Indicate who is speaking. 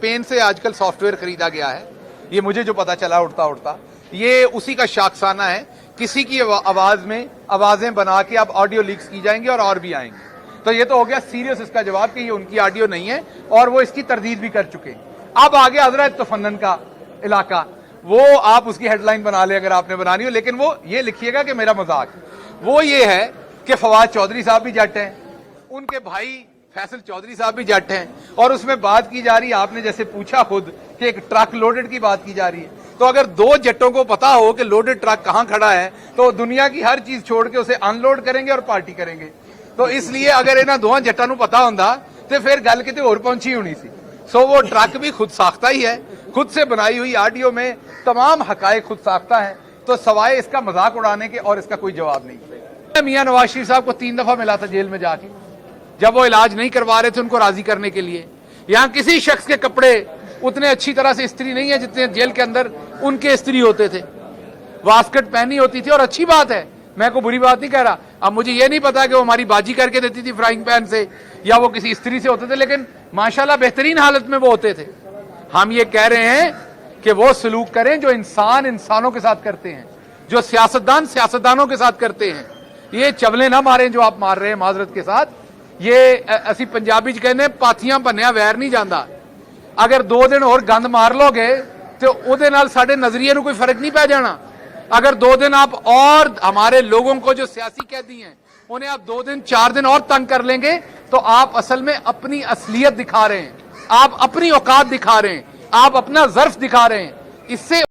Speaker 1: Spain से आजकल software खरीदा गया है, ये मुझे जो पता चला उड़ता उड़ता, ये उसी का शाखसाना है। किसी की आवाज में आवाजें बना के अब ऑडियो लीक्स की जाएंगी और भी आएंगे। तो ये तो हो गया सीरियस इसका जवाब कि ये उनकी ऑडियो नहीं है और वो इसकी तरदीद भी कर चुके हैं। अब आगे हजरत तफन्नन का इलाका, वो आप उसकी हेडलाइन बना ले अगर आपने बनानी हो, लेकिन वो ये लिखिएगा कि मेरा मजाक, वो ये है कि फवाद चौधरी साहब भी जट हैं, उनके भाई फैसल चौधरी साहब भी जट हैं, और उसमें बात की जा रही है, आपने जैसे पूछा खुद कि एक ट्रक लोडेड की बात की जा रही है। तो अगर दो जट्टों को पता हो कि लोडेड ट्रक कहां खड़ा है तो दुनिया की हर चीज छोड़ के उसे अनलोड करेंगे और पार्टी करेंगे। तो इसलिए अगर इन्हां दोवां जट्टां नूं पता हुंदा ते फिर गल किते होर पहुंची होनी सी। सो वो ट्रक भी खुद साख्ता ही है, खुद से बनाई हुई ऑडियो में तमाम हकायक खुद साख्ता है। तो सवाए इसका मजाक उड़ाने के और इसका कोई जवाब नहीं। मियां नवाज शरीफ साहब को 3 दफा मिला था जेल में जाके, जब वो इलाज नहीं करवा रहे थे उनको राजी करने के लिए। यहां किसी शख्स के कपड़े उतने अच्छी तरह से इस्त्री नहीं है जितने जेल के अंदर उनके इस्त्री होते थे। वास्कट पहनी होती थी और अच्छी बात है, मैं कोई बुरी बात नहीं कह रहा। अब मुझे ये नहीं पता कि वो हमारी बाजी करके देती थी फ्राइंग पैन से या वो किसी इस्त्री से होते थे, लेकिन माशाल्लाह बेहतरीन हालत में वो होते थे। हम ये कह रहे हैं कि वो सलूक करें जो इंसान इंसानों के साथ करते हैं, जो सियासतदान सियासतदानों के साथ करते हैं। ये चवले ना मारें जो आप मार रहे हैं माजरत के साथ। ये असी पंजाबी च कहने पाथियां भन्निया वैर नहीं जाता। अगर 2 दिन और गंद मार लोगे तो उहदे नाल साडे नजरिए नूं कोई फर्क नहीं पै जाना। अगर 2 दिन आप और हमारे लोगों को जो सियासी कैदी हैं उन्हें आप 2 दिन 4 दिन और तंग कर लेंगे तो आप असल में अपनी असलियत दिखा रहे हैं, आप अपनी औकात दिखा रहे हैं, आप अपना ज़र्फ दिखा रहे हैं। इससे